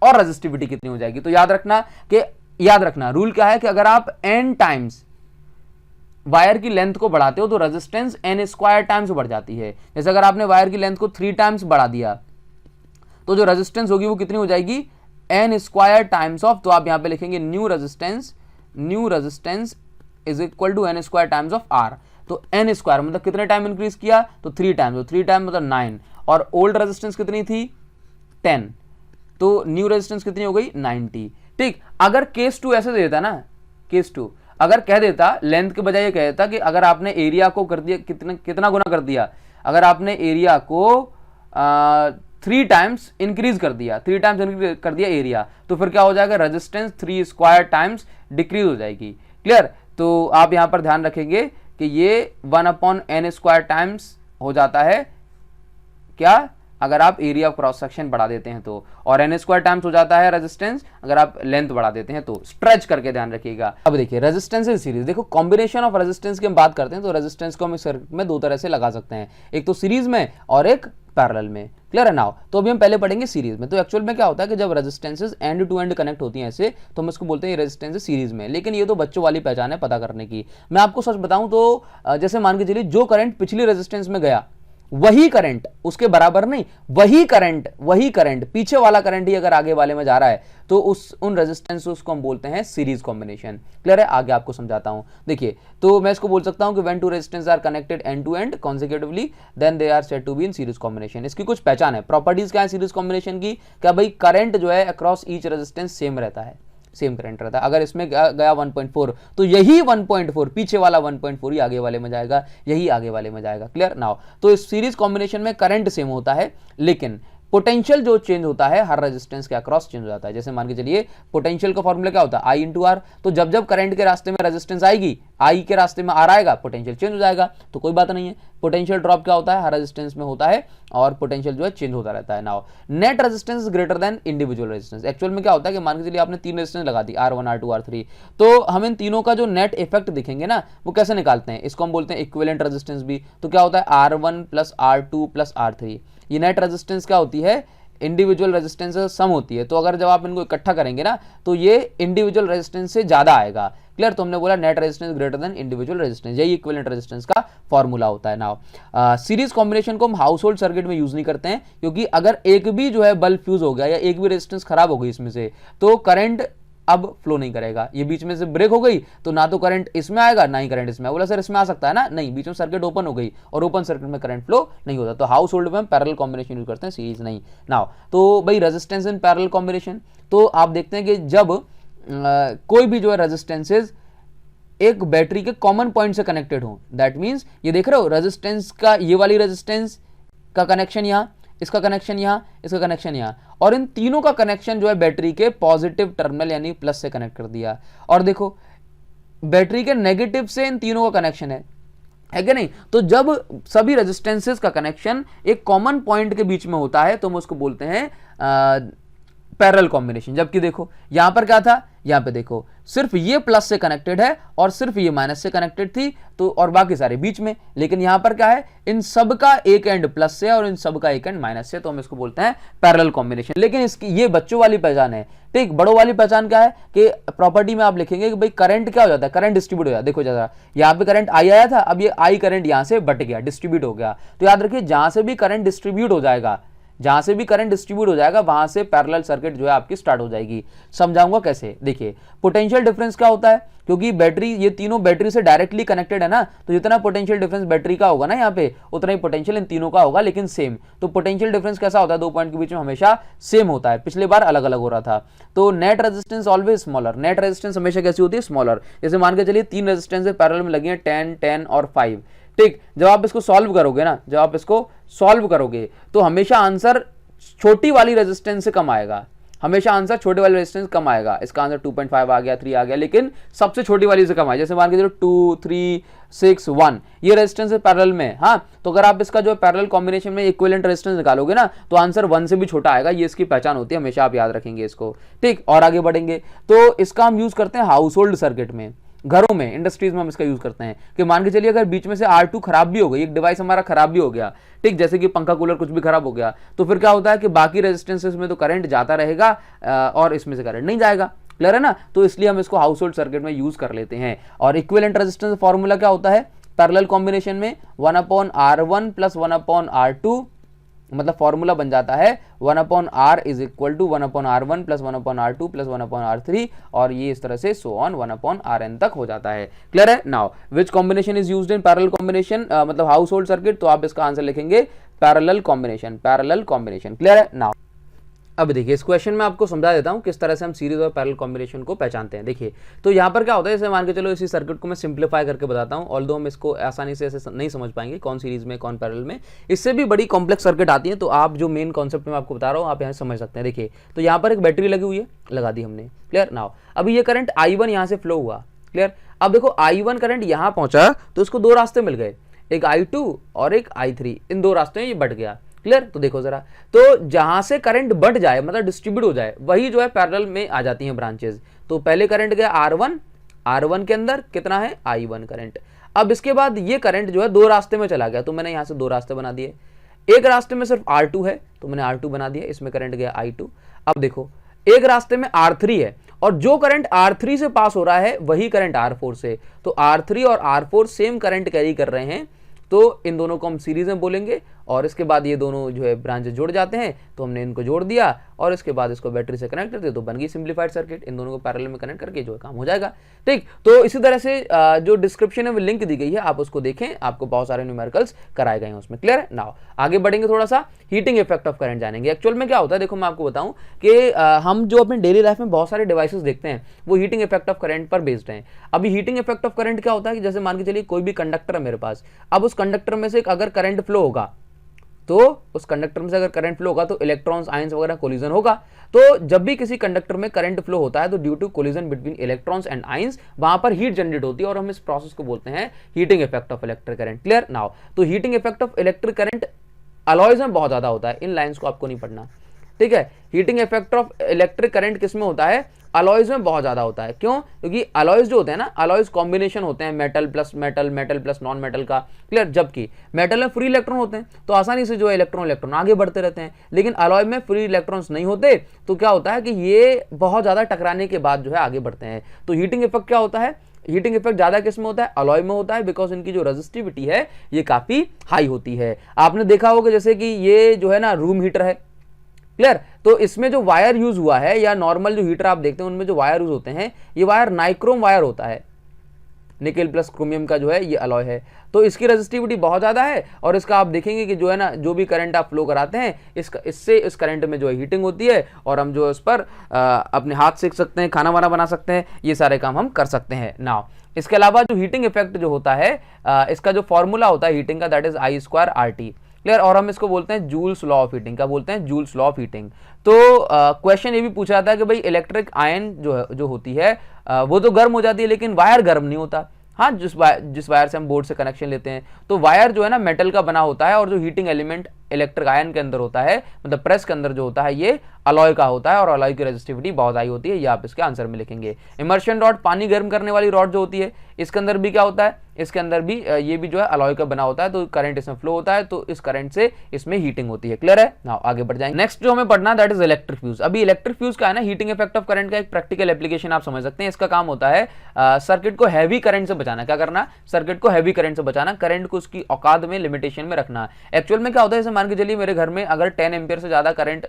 और रेजिस्टिविटी कितनी हो जाएगी। तो याद रखना रूल क्या है कि अगर आप n टाइम्स वायर की लेंथ को बढ़ाते हो तो रेजिस्टेंस n स्क्वायर टाइम्स बढ़ जाती है। जैसे अगर आपने वायर की लेंथ को 3 टाइम्स बढ़ा दिया तो जो रेजिस्टेंस होगी वो कितनी हो जाएगी, n स्क्वायर टाइम्स ऑफ, तो आप यहां पे लिखेंगे new resistance is equal to n square times of r। तो n स्क्वायर मतलब कितने टाइम इंक्रीज किया, तो 3 टाइम्स, तो 3 टाइम मतलब 9, और ओल्ड रेजिस्टेंस कितनी थी 10, तो न्यू रेजिस्टेंस कितनी हो गई 90। ठीक, अगर केस 2 ऐसे दे देता ना, केस 2 अगर कह देता, लेंथ के बजाय ये कह देता कि अगर आपने एरिया को कर दिया, कितना गुना कर दिया, अगर आपने एरिया को 3 टाइम्स इंक्रीज कर दिया, 3 टाइम्स इंक्रीज कर दिया एरिया, तो फिर क्या हो जाएगा, रेजिस्टेंस 3 स्क्वायर टाइम्स डिक्रीज हो जाएगी। क्लियर। तो आप यहां पर ध्यान रखेंगे कि ये 1/n स्क्वायर टाइम्स हो जाता है क्या, अगर आप एरिया ऑफ क्रॉस सेक्शन बढ़ा देते हैं तो, और n स्क्वायर टाइम्स हो जाता है रेजिस्टेंस अगर आप लेंथ बढ़ा देते हैं तो। स्ट्रेच करके ध्यान रखिएगा। अब देखिए रेजिस्टेंस इन सीरीज, देखो कॉम्बिनेशन ऑफ रेजिस्टेंस की हम बात करते हैं तो रेजिस्टेंस को हम इस सर्किट में 2 तरह से लगा सकते हैं, एक तो सीरीज में और एक पैरेलल में। क्लियर है नाउ। तो अभी हम पहले पढ़ेंगे सीरीज में। तो एक्चुअल में क्या होता है कि जब resistances end to end connect होती हैं ऐसे, तो हम इसको बोलते हैं रेजिस्टेंस सीरीज में। लेकिन ये तो बच्चों वाली पहचान है पता करने की। मैं आपको सच बताऊं तो जैसे मान के चलिए जो करंट पिछली रेजिस्टेंस में गया वही करंट, उसके बराबर नहीं, वही करंट पीछे वाला करंट ही अगर आगे वाले में जा रहा है तो उन रेजिस्टेंस उसको हम बोलते हैं सीरीज कॉम्बिनेशन। क्लियर है। आगे आपको समझाता हूं। देखिए तो मैं इसको बोल सकता हूं कि when two resistance are connected end to end consecutively then they are said to be in series combination. इसकी कुछ पहचान है, प्रॉपर्टीज क्या है सीरीज कॉम्बिनेशन की, क्या भाई करंट जो है अक्रॉस ईच रेजिस्टेंस सेम रहता है, सेम करंट रहता है। अगर इसमें गया 1.4 तो यही 1.4 पीछे वाला 1.4 ही आगे वाले में जाएगा, यही आगे वाले में जाएगा। Clear now. तो इस सीरीज कॉम्बिनेशन में करंट सेम होता है लेकिन पोटेंशियल जो चेंज होता है हर रेजिस्टेंस के अक्रॉस चेंज हो जाता है। जैसे मान के चलिए पोटेंशियल का फॉर्मूला क्या होता है, I इंटू आर। तो जब जब करंट के रास्ते में रेजिस्टेंस आएगी, I के रास्ते में आर आएगा, पोटेंशियल चेंज हो जाएगा। तो कोई बात नहीं है। पोटेंशियल ड्रॉप क्या होता है, हर रेजिस्टेंस में होता है और पोटेंशियल जो है चेंज होता रहता है। Now net resistance is greater than individual resistance. Actual में क्या होता है कि मान के चलिए आपने 3 रेजिस्टेंस लगा दी, R1 R2 R3, तो हम इन तीनों का जो नेट इफेक्ट दिखेंगे ना वो कैसे निकालते हैं, इसको हम बोलते हैं इक्विवेलेंट रेजिस्टेंस भी। तो क्या होता है R1 plus R2 plus R3, ये नेट रेजिस्टेंस क्या होती है, इंडिविजुअल रेजिस्टेंस सम होती है। तो अगर जब आप इनको इकट्ठा करेंगे ना तो ये इंडिविजुअल रेजिस्टेंस से ज्यादा आएगा। क्लियर। तो हमने बोला net resistance greater than individual resistance, यही इक्विवेलेंट रेजिस्टेंस का फॉर्मूला होता है। नाउ सीरीज कॉम्बिनेशन को हम हाउस होल्ड सर्किट में यूज नहीं करते हैं क्योंकि अगर एक भी जो है बल्ब फ्यूज हो गया या एक भी रेजिस्टेंस खराब हो गई इसमें से तो करंट अब फ्लो नहीं करेगा। ये बीच में से ब्रेक हो गई तो ना तो करंट इसमें आएगा ना ही करंट इसमें। बोला सर इसमें आ सकता है ना, नहीं, बीच में सर्किट ओपन हो गई और ओपन सर्किट में करंट फ्लो नहीं होता। तो हाउस होल्ड में हम पैरेलल कॉम्बिनेशन यूज करते हैं, सीरीज नहीं। नाउ तो भाई रेजिस्टेंस इन पैरेलल कॉम्बिनेशन, तो आप देखते हैं कि जब कोई भी जो है रेजिस्टेंसेज एक बैटरी के कॉमन पॉइंट से कनेक्टेड हो, दैट मीन्स ये देख रहे हो रेजिस्टेंस का, ये वाली रेजिस्टेंस का कनेक्शन यहाँ, इसका कनेक्शन यहाँ, इसका कनेक्शन यहाँ, और इन तीनों का कनेक्शन जो है बैटरी के पॉजिटिव टर्मिनल यानी प्लस से कनेक्ट कर दिया। और देखो बैटरी के नेगेटिव से इन तीनों का कनेक्शन है कि नहीं। तो जब सभी रेजिस्टेंसेस का कनेक्शन एक कॉमन पॉइंट के बीच में होता है तो हम उसको बोलते हैं पैरेलल कॉम्बिनेशन। जबकि देखो यहां पर क्या था, यहां पे देखो सिर्फ ये प्लस से कनेक्टेड है और सिर्फ ये माइनस से कनेक्टेड थी तो, और बाकी सारे बीच में। लेकिन यहां पर क्या है, इन सब का एक एंड प्लस से और इन सब का एक एंड माइनस से, तो हम इसको बोलते हैं पैरेलल कॉम्बिनेशन। लेकिन इसकी ये बच्चों वाली पहचान है। ठीक, बड़ों वाली पहचान क्या है कि प्रॉपर्टी में आप लिखेंगे कि भाई करंट क्या हो जाता है, करंट डिस्ट्रीब्यूट हो जाता है। देखो जरा यहाँ पे करंट आई आया था, अब ये आई करंट यहां से बट गया, डिस्ट्रीब्यूट हो गया। तो याद रखिए जहां से भी करंट डिस्ट्रीब्यूट हो जाएगा, जहां से भी करंट डिस्ट्रीब्यूट हो जाएगा वहां से पैरेलल सर्किट जो है आपकी स्टार्ट हो जाएगी। समझाऊंगा कैसे। देखिए पोटेंशियल डिफरेंस क्या होता है, क्योंकि बैटरी, ये तीनों बैटरी से डायरेक्टली कनेक्टेड है ना, तो जितना पोटेंशियल डिफरेंस बैटरी का होगा ना यहाँ पे उतना ही पोटेंशियल इन तीनों का होगा, लेकिन सेम। तो पोटेंशियल डिफरेंस कैसा होता है, 2 पॉइंट के बीच में हमेशा सेम होता है, पिछले बार अलग अलग हो रहा था। तो net resistance always smaller, net resistance हमेशा कैसी होती है, स्मॉलर। जैसे मान के चलिए 3 रेजिस्टेंस पैरेलल में लगी है, 10, 10 और 5। ठीक, जब आप इसको सॉल्व करोगे ना, जब आप इसको सॉल्व करोगे तो हमेशा आंसर छोटी वाली रेजिस्टेंस से कम आएगा। हमेशा आंसर छोटे वाले रेजिस्टेंस कम आएगा। इसका आंसर 2.5 आ गया, 3 आ गया, लेकिन सबसे छोटी वाली से कम आए। जैसे मान के चलो 2, 3, 6, 1 ये रेजिस्टेंस है पैरेलल में। हाँ, तो अगर आप इसका जो पैरेलल कॉम्बिनेशन में इक्विवेलेंट रेजिस्टेंस निकालोगे ना तो आंसर 1 से भी छोटा आएगा। ये इसकी पहचान होती है, हमेशा आप याद रखेंगे इसको। ठीक, और आगे बढ़ेंगे तो इसका हम यूज करते हैं हाउस होल्ड सर्किट में, घरों में, इंडस्ट्रीज में हम इसका यूज करते हैं कि मान के चलिए अगर बीच में से R2 खराब भी हो गई, एक डिवाइस हमारा खराब भी हो गया, ठीक, जैसे कि पंखा कूलर कुछ भी खराब हो गया, तो फिर क्या होता है कि बाकी रेजिस्टेंसेस में तो करंट जाता रहेगा और इसमें से करंट नहीं जाएगा। क्लियर है ना? तो इसलिए हम इसको हाउस होल्ड सर्किट में यूज कर लेते हैं। और इक्विवेलेंट रेजिस्टेंस फॉर्मूला क्या होता है पैरेलल कॉम्बिनेशन में? 1/R1 + 1/R2, मतलब फॉर्मूला बन जाता है 1/R is equal to 1/R1 + 1/R2 + 1/R3, और ये इस तरह से सो ऑन 1/Rn तक हो जाता है। क्लियर है? Now which combination is used in parallel combination, मतलब हाउस होल्ड सर्किट, तो आप इसका आंसर लिखेंगे parallel combination, parallel combination. Clear है? नाउ अब देखिए इस क्वेश्चन में आपको समझा देता हूं किस तरह से हम सीरीज और पैरेलल कॉम्बिनेशन को पहचानते हैं। देखिए तो यहाँ पर क्या होता है, जैसे मान के चलो इसी सर्किट को मैं सिंप्लीफाई करके बताता हूं, ऑल्दो हम इसको आसानी से ऐसे नहीं समझ पाएंगे कौन सीरीज में कौन पैरेलल में, इससे भी बड़ी कॉम्प्लेक्स सर्किट आती है। तो आप जो मेन कॉन्सेप्ट में आपको बता रहा हूँ आप यहाँ समझ सकते हैं। देखिए तो यहाँ पर एक बैटरी लगी हुई है, लगा दी हमने। क्लियर? नाउ अभी ये करंट I1 यहाँ से फ्लो हुआ। क्लियर? अब देखो I1 करंट यहाँ पहुंचा तो उसको दो रास्ते मिल गए, एक I2 और एक I3, इन दो रास्तों में ये बढ़ गया। क्लियर? तो देखो जरा, तो जहां से करंट बढ़ जाए मतलब डिस्ट्रीब्यूट हो जाए वही जो है पैरेलल में आ जाती हैं ब्रांचेस। तो पहले करंट गया R1 के अंदर कितना है I1 करंट। अब इसके बाद ये करंट जो है दो रास्ते में चला गया, तो मैंने यहां से दो रास्ते बना दिए। एक रास्ते में सिर्फ R2 है तो मैंने R2 बना दिया, इसमें करंट गया I2। अब देखो एक रास्ते में R3 है और जो करंट R3 से पास हो रहा है वही करंट R4 से, तो R3 और R4 सेम करंट कैरी कर रहे हैं, तो इन दोनों को हम सीरीज में बोलेंगे। और इसके बाद ये दोनों जो है ब्रांचेस जोड़ जाते हैं, तो हमने इनको जोड़ दिया और इसके बाद इसको बैटरी से कनेक्ट करते तो बन गई सिंप्लीफाइड सर्किट। इन दोनों को पैरेलल में कनेक्ट करके जो है काम हो जाएगा। ठीक, तो इसी तरह से जो डिस्क्रिप्शन में लिंक दी गई है आप उसको देखें, आपको बहुत सारे न्यूमेरिकल्स कराए गए हैं उसमें। क्लियर है? नाउ आगे बढ़ेंगे, थोड़ा सा हीटिंग इफेक्ट ऑफ करंट जानेंगे। एक्चुअल में क्या होता है, देखो मैं आपको बताऊं कि हम जो अपने डेली लाइफ में बहुत सारे डिवाइसेस देखते हैं वो हीटिंग इफेक्ट ऑफ करंट पर बेस्ड हैं। अभी हीटिंग इफेक्ट ऑफ करंट क्या होता है कि जैसे मान के चलिए कोई भी कंडक्टर है मेरे पास, अब उस कंडक्टर में से अगर करंट फ्लो होगा तो उस कंडक्टर में से अगर करंट फ्लो होगा तो इलेक्ट्रॉन्स आयंस वगैरह कोलिजन होगा। तो जब भी किसी कंडक्टर में करंट फ्लो होता है तो due to collision between electrons and ions वहां पर हीट जनरेट होती है और हम इस प्रोसेस को बोलते हैं heating effect of electric current. Clear? Now तो heating effect of electric current alloys में बहुत ज्यादा होता है, इन लाइंस को आपको नहीं पढ़ना। ठीक है, heating effect of electric current किस में होता है? अलॉयज में बहुत ज्यादा होता है। क्यों? क्योंकि अलॉयज जो होते हैं ना, अलॉयज कॉम्बिनेशन होते हैं metal plus metal, metal plus non metal का। क्लियर? जबकि मेटल में फ्री इलेक्ट्रॉन होते हैं तो आसानी से जो है इलेक्ट्रॉन आगे बढ़ते रहते हैं, लेकिन अलॉय में फ्री इलेक्ट्रॉन्स नहीं होते, तो क्या होता है कि ये बहुत ज्यादा टकराने के बाद जो है आगे बढ़ते हैं। तो हीटिंग इफेक्ट क्या होता है? हीटिंग इफेक्ट ज्यादा किस में होता है? अलॉय में होता है, बिकॉज इनकी जो रेजिस्टिविटी है ये काफी हाई होती है। आपने देखा होगा जैसे कि ये जो है ना रूम हीटर है। क्लियर? तो इसमें जो वायर यूज हुआ है या नॉर्मल जो हीटर आप देखते हैं उनमें जो वायर यूज होते हैं ये वायर नाइक्रोम वायर होता है, निकेल प्लस क्रोमियम का जो है ये अलॉय है। तो इसकी रेजिस्टिविटी बहुत ज्यादा है और इसका आप देखेंगे कि जो है ना जो भी करंट आप फ्लो कराते हैं इससे इस करंट में जो है हीटिंग होती है और हम जो इस पर अपने हाथ सेक सकते हैं, खाना वाना बना सकते हैं, ये सारे काम हम कर सकते हैं। नाउ इसके अलावा जो हीटिंग इफेक्ट जो होता है इसका जो फॉर्मूला होता है हीटिंग का, that is I² RT। Clear? और हम इसको बोलते हैं जूल्स लॉ ऑफ हीटिंग। क्या बोलते हैं? Joules law of heating. तो क्वेश्चन ये भी पूछा जाता है कि भाई इलेक्ट्रिक आयन जो होती है वो तो गर्म हो जाती है लेकिन वायर गर्म नहीं होता। हाँ, जिस वायर से हम बोर्ड से कनेक्शन लेते हैं तो वायर जो है ना मेटल का बना होता है और जो हीटिंग एलिमेंट इलेक्ट्रिक आयन के अंदर होता है, मतलब प्रेस के अंदर जो होता है ये अलॉय का होता है और अलॉय की रेजिस्टिविटी बहुत हाई होती है। ये आप इसके आंसर में लिखेंगे। इमर्शन रॉड, पानी गर्म करने वाली रॉड जो होती है, इसके अंदर भी क्या होता है? इसके अंदर भी ये भी जो है अलॉय का बना होता है, तो करंट इसमें फ्लो होता है, तो इस करंट से इसमें हीटिंग होती है। क्लियर है? नाउ आगे बढ़ जाएंगे। नेक्स्ट जो हमें पढ़ना दैट इज इलेक्ट्रिक फ्यूज। अभी इलेक्ट्रिक फ्यूज का है ना हीटिंग इफेक्ट ऑफ करंट का एक प्रैक्टिकल एप्लीकेशन आप समझ सकते हैं। इसका काम होता है सर्किट को हैवी करंट से बचाना। क्या करना? सर्किट को हैवी करंट से बचाना, करंट को उसकी औकात में, लिमिटेशन में रखना। एक्चुअल में क्या होता है, जैसे मान के चलिए मेरे घर में अगर 10 एम्पियर से ज्यादा करंट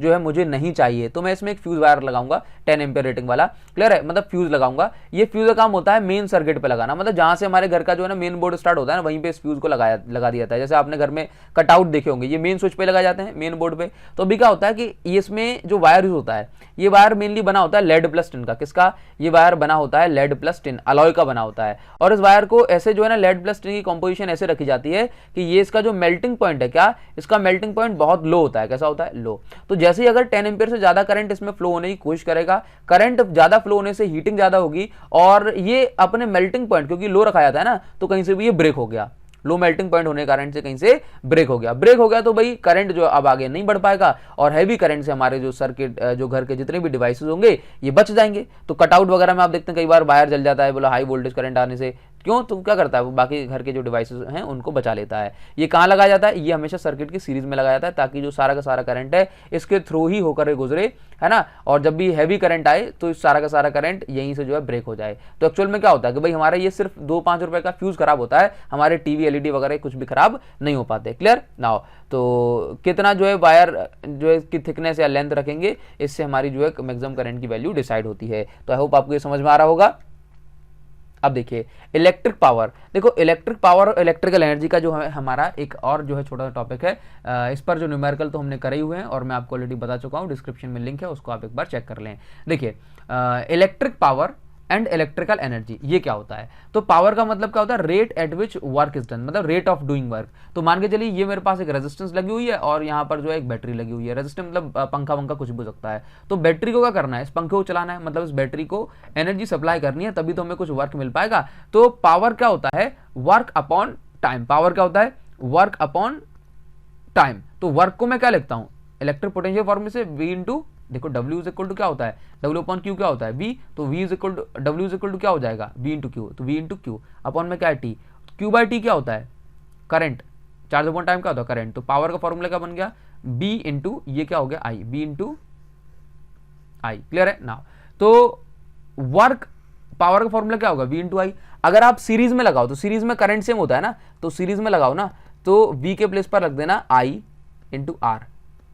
जो है मुझे नहीं चाहिए तो मैं इसमें एक फ्यूज वायर लगाऊंगा 10 एम्पियर रेटिंग वाला। क्लियर है? मतलब फ्यूज लगाऊंगा। ये फ्यूज का काम होता है मेन सर्किट पे लगाना, मतलब जहां से हमारे घर का जो है ना मेन बोर्ड स्टार्ट होता है ना वहीं पे इस फ्यूज को लगा दिया जाता है। जैसे आपने घर में कटआउट देखे होंगे, ये मेन स्विच पे लगाए जाते हैं मेन बोर्ड पे। तो अभी क्या होता है कि इसमें जो वायर यूज होता है ये वायर मेनली बना होता है लेड प्लस टिन का। किसका? ये वायर बना होता है लेड प्लस टिन, अलॉय का बना होता है। और इस वायर को ऐसे जो है ना लेड प्लस टिन की कॉम्पोजिशन ऐसे रखी जाती है कि ये इसका जो मेल्टिंग पॉइंट है, क्या इसका मेल्टिंग पॉइंट बहुत लो होता है। कैसा होता है? लो। तो जैसे ही अगर 10 एम्पियर से ज्यादा करंट इसमें फ्लो होने की कोशिश करेगा, करंट ज्यादा फ्लो होने से हीटिंग ज्यादा होगी और ये अपने मेल्टिंग पॉइंट, क्योंकि लो रखा जाता है ना, तो कहीं से भी ये ब्रेक हो गया, लो मेल्टिंग पॉइंट होने के कारण से कहीं से ब्रेक हो गया तो भाई करंट जो अब आगे नहीं बढ़ पाएगा और हैवी करंट से हमारे जो सर्किट, जो घर के जितने भी डिवाइसेस होंगे ये बच जाएंगे। तो कटआउट वगैरह में आप देखते हैं कई बार वायर जल जाता है, बोला हाई वोल्टेज करंट आने से। क्यों? तो क्या करता है वो, बाकी घर के जो डिवाइसेस हैं उनको बचा लेता है। ये कहाँ लगाया जाता है? ये हमेशा सर्किट की सीरीज में लगाया जाता है, ताकि जो सारा का सारा करंट है इसके थ्रू ही होकर गुजरे, है ना। और जब भी हैवी करंट आए तो इस सारा का सारा करंट यहीं से जो है ब्रेक हो जाए। तो एक्चुअल में क्या होता है कि भाई हमारा ये सिर्फ 2-5 रुपए का फ्यूज खराब होता है, हमारे टीवी एलईडी वगैरह कुछ भी खराब नहीं हो पाते। Clear now? तो कितना जो है वायर जो है की थिकनेस या लेंथ रखेंगे, इससे हमारी जो है मैक्सिमम करंट की वैल्यू डिसाइड होती है। तो आई होप आपको ये समझ में आ रहा होगा। अब देखिए इलेक्ट्रिक पावर, देखो इलेक्ट्रिक पावर और इलेक्ट्रिकल एनर्जी का जो है हमारा एक और जो है छोटा सा टॉपिक है। इस पर जो न्यूमेरिकल तो हमने करे हुए हैं और मैं आपको ऑलरेडी बता चुका हूं, डिस्क्रिप्शन में लिंक है, उसको आप एक बार चेक कर लें। देखिए electric power and electrical energy ये क्या होता है? तो पावर का मतलब क्या होता है? Rate at which work is done, मतलब रेट ऑफ डूइंग वर्क। तो मान के चलिए ये मेरे पास एक रेजिस्टेंस लगी हुई है और यहाँ पर जो है एक बैटरी लगी हुई है। रेजिस्टेंस मतलब पंखा वंखा कुछ भी हो सकता है। तो बैटरी को क्या करना है? इस पंखे को चलाना है, मतलब इस बैटरी को एनर्जी सप्लाई करनी है, तभी तो हमें कुछ वर्क मिल पाएगा। तो पावर क्या होता है? Work upon time. पावर क्या होता है? Work upon time. तो वर्क को मैं क्या लिखता हूँ? इलेक्ट्रिक पोटेंशियल फॉर्मूले से V इंटू, देखो W इज इक्वल टू क्या होता है? W अपॉन Q क्या होता है? V। तो V is equal to W is equal to क्या हो जाएगा? V into Q। तो V इंटू Q अपॉन में क्या है? T। Q बाई T क्या होता है? करंट। चार्ज अपॉन टाइम क्या होता है? करंट। तो पावर का फॉर्मूला क्या बन गया? B इंटू ये क्या हो गया? I। B into I। Clear है ना? तो वर्क, पावर का फॉर्मूला क्या होगा? V into I। अगर आप सीरीज में लगाओ तो सीरीज में करंट सेम होता है ना, तो सीरीज में लगाओ ना, तो V के प्लेस पर रख देना I इंटू R,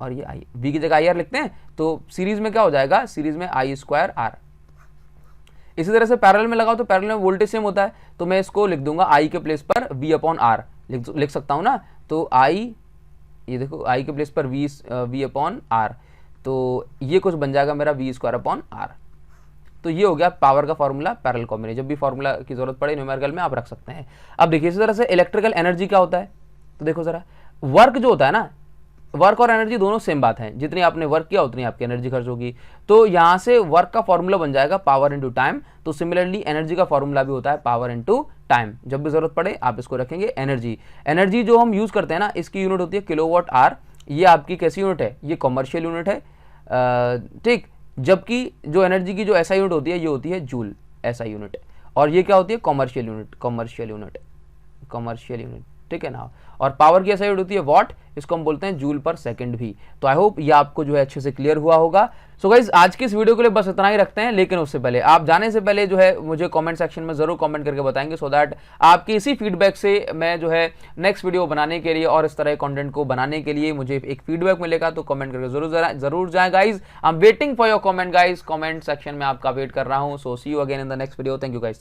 और ये I, V की जगह IR लिखते हैं, तो सीरीज में क्या हो जाएगा? सीरीज में I स्क्वायर R। इसी तरह से पैरेलल में लगाओ तो पैरेलल में वोल्टेज सेम होता है, तो मैं इसको लिख दूंगा I के प्लेस पर V अपॉन R लिख सकता हूं ना। तो I, ये देखो I के प्लेस पर V अपॉन R, तो ये कुछ बन जाएगा मेरा V स्क्वायर अपॉन R। तो ये हो गया पावर का फॉर्मूला, पैरेलल कॉम्बिनेशन। जब भी फॉर्मूला की जरूरत पड़े न्यूमेरिकल में आप रख सकते हैं। अब देखिए इसी तरह से इलेक्ट्रिकल एनर्जी क्या होता है? तो देखो जरा, वर्क जो होता है ना, वर्क और एनर्जी दोनों सेम बात है, जितनी आपने वर्क किया उतनी आपकी एनर्जी खर्च होगी। तो यहां से वर्क का फॉर्मूला बन जाएगा पावर इंटू टाइम। तो सिमिलरली एनर्जी का फॉर्मूला भी होता है पावर इंटू टाइम। जब भी जरूरत पड़े आप इसको रखेंगे। एनर्जी, एनर्जी जो हम यूज करते हैं ना, इसकी यूनिट होती है किलोवाट आर। ये आपकी कैसी यूनिट है? ये कॉमर्शियल यूनिट है, ठीक। जबकि जो एनर्जी की जो एसआई यूनिट होती है ये होती है जूल, एसआई यूनिट। और ये क्या होती है? Commercial unit, commercial unit, commercial unit, ठीक है ना। और पावर की एसआई यूनिट होती है वॉट, इसको हम बोलते हैं जूल पर सेकंड भी। तो आई होप ये आपको जो है अच्छे से क्लियर हुआ होगा। सो गाइज आज की इस वीडियो के लिए बस इतना ही रखते हैं, लेकिन उससे पहले आप जाने से पहले जो है मुझे कमेंट सेक्शन में जरूर कमेंट करके बताएंगे, सो दैट आपकी इसी फीडबैक से मैं जो है नेक्स्ट वीडियो बनाने के लिए और इस तरह कंटेंट को बनाने के लिए मुझे एक फीडबैक मिलेगा। तो कमेंट करके जरूर जाएं guys. I am waiting for your comment guys, comment section में आपका वेट कर रहा हूँ। So see you again in the next video. Thank you guys.